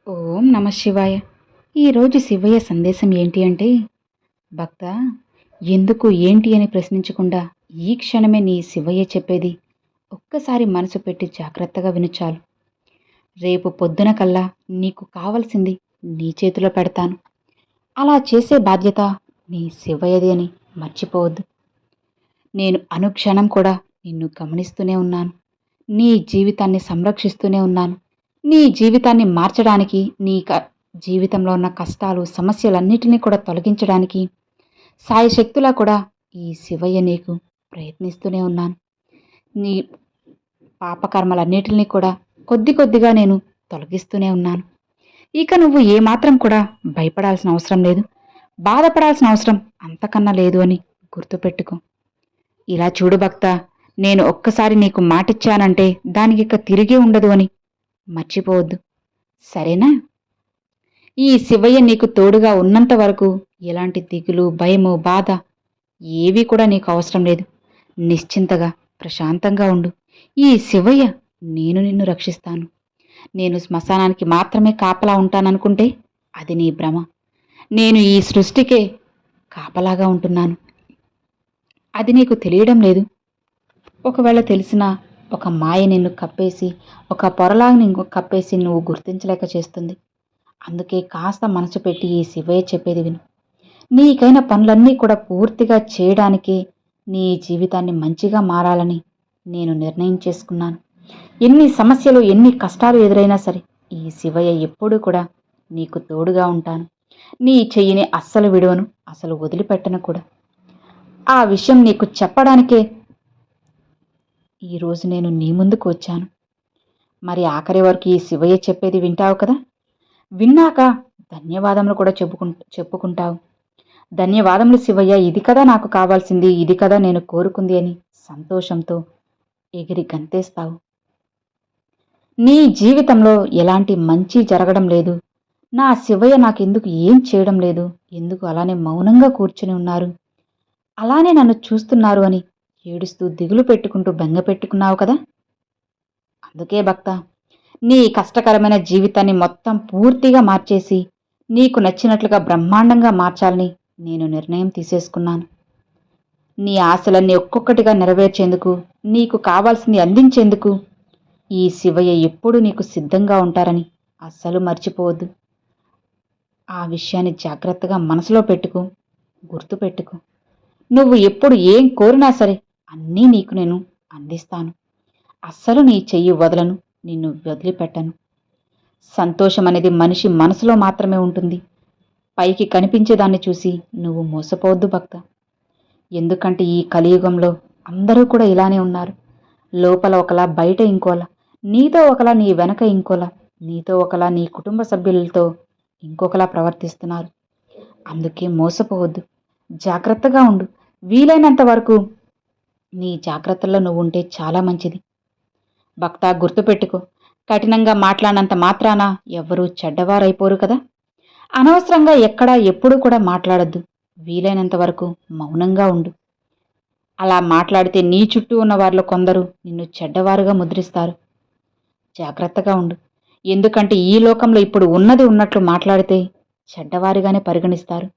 ఓం నమ శివాయ. ఈరోజు శివయ్య సందేశం ఏంటి అంటే, భక్త, ఎందుకు ఏంటి అని ప్రశ్నించకుండా ఈ క్షణమే నీ శివయ్య చెప్పేది ఒక్కసారి మనసు పెట్టి జాగ్రత్తగా విను చాలు. రేపు పొద్దున కల్లా నీకు కావలసింది నీ చేతిలో పెడతాను. అలా చేసే బాధ్యత నీ శివయ్యది అని మర్చిపోవద్దు. నేను అనుక్షణం కూడా నిన్ను గమనిస్తూనే ఉన్నాను. నీ జీవితాన్ని సంరక్షిస్తూనే ఉన్నాను. నీ జీవితాన్ని మార్చడానికి, జీవితంలో ఉన్న కష్టాలు, సమస్యలన్నిటినీ కూడా తొలగించడానికి సాయశక్తులా కూడా ఈ శివయ్య నీకు ప్రయత్నిస్తూనే ఉన్నాను. నీ పాపకర్మలన్నిటిని కూడా కొద్ది కొద్దిగా నేను తొలగిస్తూనే ఉన్నాను. ఇక నువ్వు ఏమాత్రం కూడా భయపడాల్సిన అవసరం లేదు, బాధపడాల్సిన అవసరం అంతకన్నా లేదు అని గుర్తుపెట్టుకో. ఇలా చూడు భక్త, నేను ఒక్కసారి నీకు మాటిచ్చానంటే దానికి ఇక తిరిగి ఉండదు అని మర్చిపోవద్దు, సరేనా? ఈ శివయ్య నీకు తోడుగా ఉన్నంత వరకు ఎలాంటి దిగులు, భయము, బాధ ఏవీ కూడా నీకు అవసరం లేదు. నిశ్చింతగా ప్రశాంతంగా ఉండు. ఈ శివయ్య నేను నిన్ను రక్షిస్తాను. నేను శ్మశానానికి మాత్రమే కాపలా ఉంటాననుకుంటే అది నీ భ్రమ. నేను ఈ సృష్టికే కాపలాగా ఉంటున్నాను. అది నీకు తెలియడం లేదు. ఒకవేళ తెలిసినా ఒక మాయ నిన్ను కప్పేసి, ఒక పొరలాగా నిన్ను కప్పేసి నువ్వు గుర్తించలేక చేస్తుంది. అందుకే కాస్త మనసు పెట్టి ఈ శివయ్య చెప్పేది విను. నీకైన పనులన్నీ కూడా పూర్తిగా చేయడానికి, నీ జీవితాన్ని మంచిగా మారాలని నేను నిర్ణయం చేసుకున్నాను. ఎన్ని సమస్యలు, ఎన్ని కష్టాలు ఎదురైనా సరే ఈ శివయ్య ఎప్పుడూ కూడా నీకు తోడుగా ఉంటాను. నీ చెయ్యిని అస్సలు విడవను, అసలు వదిలిపెట్టను కూడా. ఆ విషయం నీకు చెప్పడానికే ఈరోజు నేను నీ ముందుకు వచ్చాను. మరి ఆఖరి వరకు ఈ శివయ్య చెప్పేది వింటావు కదా? విన్నాక ధన్యవాదములు కూడా చెప్పుకుంటావు. ధన్యవాదములు శివయ్య, ఇది కదా నాకు కావాల్సింది, ఇది కదా నేను కోరుకుంది అని సంతోషంతో ఎగిరి గంతేస్తావు. నీ జీవితంలో ఎలాంటి మంచి జరగడం లేదు. నా శివయ్య నాకెందుకు ఏం చేయడం లేదు, ఎందుకు అలానే మౌనంగా కూర్చుని ఉన్నారు, అలానే నన్ను చూస్తున్నారు అని ఏడుస్తూ దిగులు పెట్టుకుంటూ బెంగ పెట్టుకున్నావు కదా? అందుకే భక్త, నీ కష్టకరమైన జీవితాన్ని మొత్తం పూర్తిగా మార్చేసి నీకు నచ్చినట్లుగా బ్రహ్మాండంగా మార్చాలని నేను నిర్ణయం తీసేసుకున్నాను. నీ ఆశలన్నీ ఒక్కొక్కటిగా నెరవేర్చేందుకు, నీకు కావాల్సింది అందించేందుకు ఈ శివయ్య ఎప్పుడూ నీకు సిద్ధంగా ఉంటారని అస్సలు మర్చిపోవద్దు. ఆ విషయాన్ని జాగ్రత్తగా మనసులో పెట్టుకో, గుర్తుపెట్టుకో. నువ్వు ఎప్పుడు ఏం కోరినా సరే అన్నీ నీకు నేను అందిస్తాను. అస్సలు నీ చెయ్యి వదలను, నిన్ను వదిలిపెట్టను. సంతోషం అనేది మనిషి మనసులో మాత్రమే ఉంటుంది. పైకి కనిపించేదాన్ని చూసి నువ్వు మోసపోవద్దు భక్త. ఎందుకంటే ఈ కలియుగంలో అందరూ కూడా ఇలానే ఉన్నారు. లోపల ఒకలా, బయట ఇంకోలా, నీతో ఒకలా, నీ వెనక ఇంకోలా, నీతో ఒకలా, నీ కుటుంబ సభ్యులతో ఇంకొకలా ప్రవర్తిస్తున్నారు. అందుకే మోసపోవద్దు, జాగ్రత్తగా ఉండు. వీలైనంత వరకు నీ జాగ్రత్తల్లో నువ్వు ఉంటే చాలా మంచిది. భక్త, గుర్తుపెట్టుకో, కఠినంగా మాట్లాడినంత మాత్రాన ఎవ్వరూ చెడ్డవారైపోరు కదా. అనవసరంగా ఎక్కడా ఎప్పుడూ కూడా మాట్లాడద్దు. వీలైనంత వరకు మౌనంగా ఉండు. అలా మాట్లాడితే నీ చుట్టూ ఉన్న వారిలో కొందరు నిన్ను చెడ్డవారుగా ముద్రిస్తారు. జాగ్రత్తగా ఉండు. ఎందుకంటే ఈ లోకంలో ఇప్పుడు ఉన్నది ఉన్నట్లు మాట్లాడితే చెడ్డవారిగానే పరిగణిస్తారు.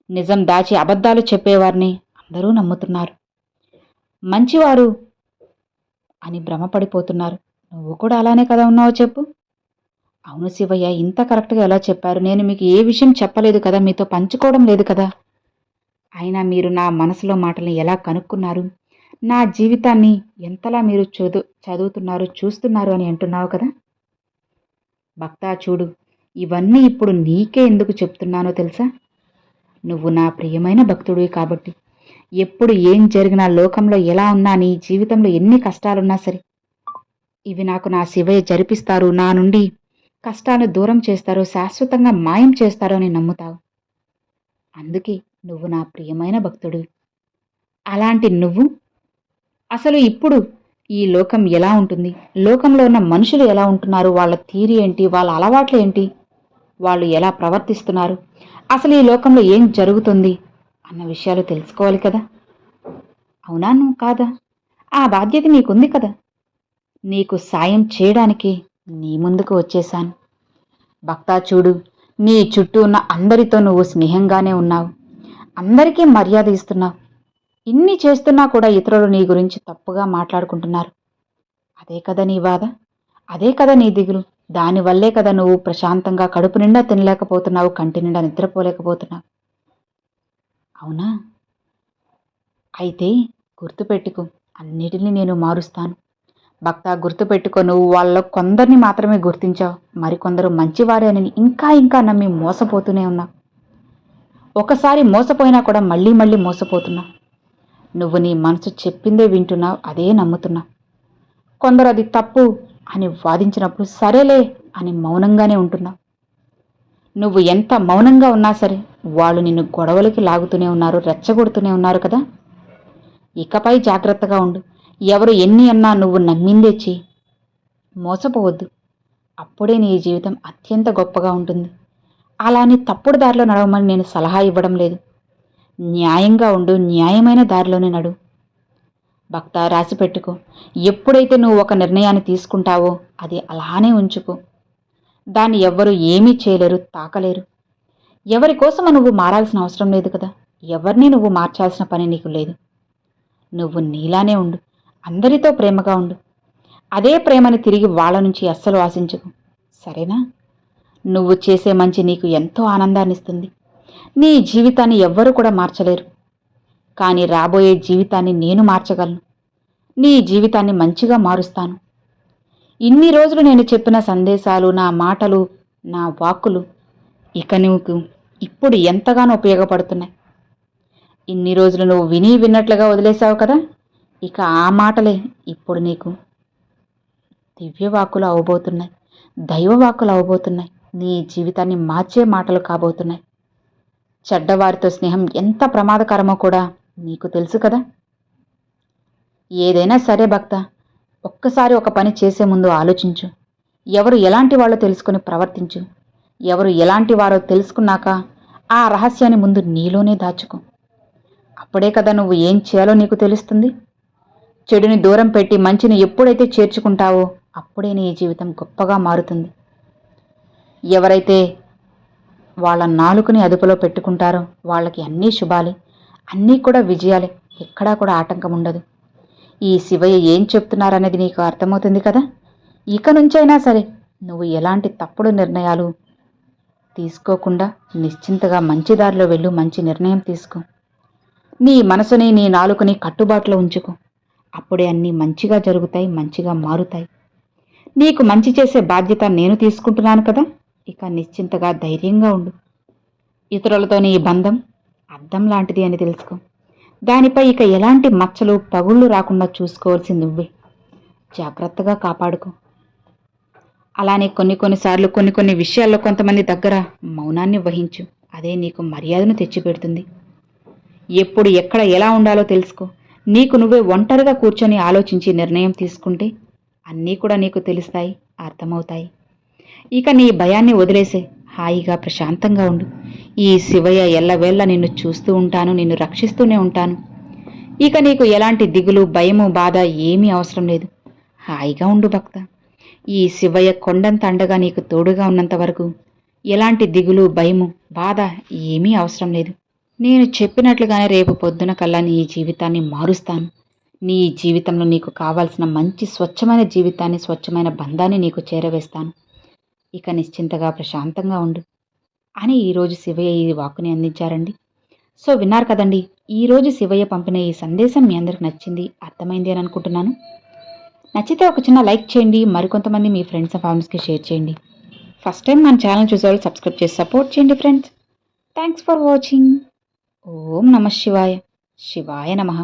నిజం దాచి అబద్ధాలు చెప్పేవారిని అందరూ నమ్ముతున్నారు. మంచివారు అని భ్రమపడిపోతున్నారు. నువ్వు కూడా అలానే కదా ఉన్నావో చెప్పు. అవును శివయ్య, ఇంత కరెక్ట్గా ఎలా చెప్పారు? నేను మీకు ఏ విషయం చెప్పలేదు కదా, మీతో పంచుకోవడం లేదు కదా. అయినా మీరు నా మనసులో మాటల్ని ఎలా కనుక్కున్నారు, నా జీవితాన్ని ఎంతలా మీరు చదువుతున్నారు, చూస్తున్నారు అని అంటున్నావు కదా. భక్తా చూడు, ఇవన్నీ ఇప్పుడు నీకే ఎందుకు చెప్తున్నానో తెలుసా? నువ్వు నా ప్రియమైన భక్తుడివి కాబట్టి. ఎప్పుడు ఏం జరిగినా, లోకంలో ఎలా ఉన్నా, నీ జీవితంలో ఎన్ని కష్టాలున్నా సరే ఇవి నాకు నా శివయ్య జరిపిస్తారు, నా నుండి కష్టాన్ని దూరం చేస్తారు, శాశ్వతంగా మాయం చేస్తారు అని నమ్ముతావు. అందుకే నువ్వు నా ప్రియమైన భక్తుడివి. అలాంటి నువ్వు అసలు ఇప్పుడు ఈ లోకం ఎలా ఉంటుంది, లోకంలో ఉన్న మనుషులు ఎలా ఉంటున్నారు, వాళ్ళ తీరు ఏంటి, వాళ్ళ అలవాట్లు ఏంటి, వాళ్ళు ఎలా ప్రవర్తిస్తున్నారు, అసలు ఈ లోకంలో ఏం జరుగుతుంది అన్న విషయాలు తెలుసుకోవాలి కదా. అవునా, నువ్వు కాదా? ఆ బాధ్యత నీకుంది కదా. నీకు సాయం చేయడానికి నీ ముందుకు వచ్చేశాను. భక్తా చూడు, నీ చుట్టూ ఉన్న అందరితో నువ్వు స్నేహంగానే ఉన్నావు, అందరికీ మర్యాద ఇస్తున్నావు. ఇన్ని చేస్తున్నా కూడా ఇతరులు నీ గురించి తప్పుగా మాట్లాడుకుంటున్నారు. అదే కదా నీ బాధ, అదే కదా నీ దిగులు. దానివల్లే కదా నువ్వు ప్రశాంతంగా కడుపు నిండా తినలేకపోతున్నావు, కంటి నిండా నిద్రపోలేకపోతున్నావు. అవునా? అయితే గుర్తుపెట్టుకో, అన్నిటినీ నేను మారుస్తాను. భక్త గుర్తుపెట్టుకో, నువ్వు వాళ్ళలో కొందరిని మాత్రమే గుర్తించావు, మరికొందరు మంచివారే అని ఇంకా ఇంకా నమ్మి మోసపోతూనే ఉన్నావు. ఒకసారి మోసపోయినా కూడా మళ్ళీ మళ్ళీ మోసపోతున్నావు. నువ్వు నీ మనసు చెప్పిందే వింటున్నావు, అదే నమ్ముతున్నావు. కొందరు అది తప్పు అని వాదించినప్పుడు సరేలే అని మౌనంగానే ఉంటున్నావు. నువ్వు ఎంత మౌనంగా ఉన్నా సరే వాళ్ళు నిన్ను గొడవలకి లాగుతూనే ఉన్నారు, రెచ్చగొడుతూనే ఉన్నారు కదా. ఇకపై జాగ్రత్తగా ఉండు. ఎవరు ఎన్ని అన్నా నువ్వు నమ్మిందే చెయ్యి. మోసపోవద్దు. అప్పుడే నీ జీవితం అత్యంత గొప్పగా ఉంటుంది. అలాని తప్పుడు దారిలో నడవమని నేను సలహా ఇవ్వడం లేదు. న్యాయంగా ఉండు, న్యాయమైన దారిలోనే నడు. భక్త రాసి పెట్టుకో, ఎప్పుడైతే నువ్వు ఒక నిర్ణయాన్ని తీసుకుంటావో అది అలానే ఉంచుకో. దాన్ని ఎవ్వరూ ఏమీ చేయలేరు, తాకలేరు. ఎవరి కోసం నువ్వు మారాల్సిన అవసరం లేదు కదా. ఎవరిని నువ్వు మార్చాల్సిన పని నీకు లేదు. నువ్వు నీలానే ఉండు, అందరితో ప్రేమగా ఉండు. అదే ప్రేమని తిరిగి వాళ్ళ నుంచి అస్సలు ఆశించకు, సరేనా? నువ్వు చేసే మంచి నీకు ఎంతో ఆనందాన్నిస్తుంది. నీ జీవితాన్ని ఎవ్వరూ కూడా మార్చలేరు, కానీ రాబోయే జీవితాన్ని నేను మార్చగలను. నీ జీవితాన్ని మంచిగా మారుస్తాను. ఇన్ని రోజులు నేను చెప్పిన సందేశాలు, నా మాటలు, నా వాక్కులు ఇక నీకు ఇప్పుడు ఎంతగానో ఉపయోగపడుతున్నాయి. ఇన్ని రోజులు నువ్వు విని విన్నట్లుగా వదిలేశావు కదా, ఇక ఆ మాటలే ఇప్పుడు నీకు దివ్యవాక్కులు అవబోతున్నాయి, దైవవాక్కులు అవబోతున్నాయి. నీ జీవితాన్ని మార్చే మాటలు కాబోతున్నాయి. చెడ్డవారితో స్నేహం ఎంత ప్రమాదకరమో కూడా నీకు తెలుసు కదా. ఏదైనా సరే భక్త, ఒక్కసారి ఒక పని చేసే ముందు ఆలోచించు. ఎవరు ఎలాంటి వాళ్ళో తెలుసుకుని ప్రవర్తించు. ఎవరు ఎలాంటి వారో తెలుసుకున్నాక ఆ రహస్యాన్ని ముందు నీలోనే దాచుకో. అప్పుడే కదా నువ్వు ఏం చేయాలో నీకు తెలుస్తుంది. చెడుని దూరం పెట్టి మంచిని ఎప్పుడైతే చేర్చుకుంటావో అప్పుడే నీ జీవితం గొప్పగా మారుతుంది. ఎవరైతే వాళ్ళ నాలుకని అదుపులో పెట్టుకుంటారో వాళ్ళకి అన్నీ శుభాలే, అన్నీ కూడా విజయాలే, ఎక్కడా కూడా ఆటంకం ఉండదు. ఈ శివయ్య ఏం చెప్తున్నారనేది నీకు అర్థమవుతుంది కదా. ఇక నుంచైనా సరే నువ్వు ఎలాంటి తప్పుడు నిర్ణయాలు తీసుకోకుండా నిశ్చింతగా మంచి దారిలో వెళ్ళు, మంచి నిర్ణయం తీసుకో. నీ మనసుని, నీ నాలుకని కట్టుబాటులో ఉంచుకో. అప్పుడే అన్నీ మంచిగా జరుగుతాయి, మంచిగా మారుతాయి. నీకు మంచి చేసే బాధ్యత నేను తీసుకుంటున్నాను కదా. ఇక నిశ్చింతగా ధైర్యంగా ఉండు. ఇతరులతో నీ బంధం అద్దం లాంటిది అని తెలుసుకో. దానిపై ఇక ఎలాంటి మచ్చలు, పగుళ్ళు రాకుండా చూసుకోవాల్సి నువ్వే. జాగ్రత్తగా కాపాడుకో. అలానే కొన్నిసార్లు కొన్ని విషయాల్లో కొంతమంది దగ్గర మౌనాన్ని వహించు. అదే నీకు మర్యాదను తెచ్చిపెడుతుంది. ఎప్పుడు ఎక్కడ ఎలా ఉండాలో తెలుసుకో. నీకు నువ్వే ఒంటరిగా కూర్చొని ఆలోచించి నిర్ణయం తీసుకుంటే అన్నీ కూడా నీకు తెలుస్తాయి, అర్థమవుతాయి. ఇక నీ భయాన్ని వదిలేసే, హాయిగా ప్రశాంతంగా ఉండు. ఈ శివయ్య ఎల్లవేళ నిన్ను చూస్తూ ఉంటాను, నిన్ను రక్షిస్తూనే ఉంటాను. ఇక నీకు ఎలాంటి దిగులు, భయము, బాధ ఏమీ అవసరం లేదు. హాయిగా ఉండు భక్త. ఈ శివయ్య కొండంత అండగా నీకు తోడుగా ఉన్నంత వరకు ఎలాంటి దిగులు, భయము, బాధ ఏమీ అవసరం లేదు. నేను చెప్పినట్లుగానే రేపు పొద్దున కల్లా నీ జీవితాన్ని మారుస్తాను. నీ జీవితంలో నీకు కావాల్సిన మంచి స్వచ్ఛమైన జీవితాన్ని, స్వచ్ఛమైన బంధాన్ని నీకు చేరవేస్తాను. ఇక నిశ్చింతగా ప్రశాంతంగా ఉండు అని ఈరోజు శివయ్య ఈ వాక్కుని అందించారండి. సో విన్నారు కదండి, ఈరోజు శివయ్య పంపిన ఈ సందేశం మీ అందరికి నచ్చింది, అర్థమైంది అని అనుకుంటున్నాను. నచ్చితే ఒక చిన్న లైక్ చేయండి, మరికొంతమంది మీ ఫ్రెండ్స్ అండ్ ఫ్యామిలీస్కి షేర్ చేయండి. ఫస్ట్ టైం మన ఛానల్ చూసేవాళ్ళు సబ్స్క్రైబ్ చేసి సపోర్ట్ చేయండి ఫ్రెండ్స్. Thanks for watching. ఓం నమః శివాయ. శివాయ నమః.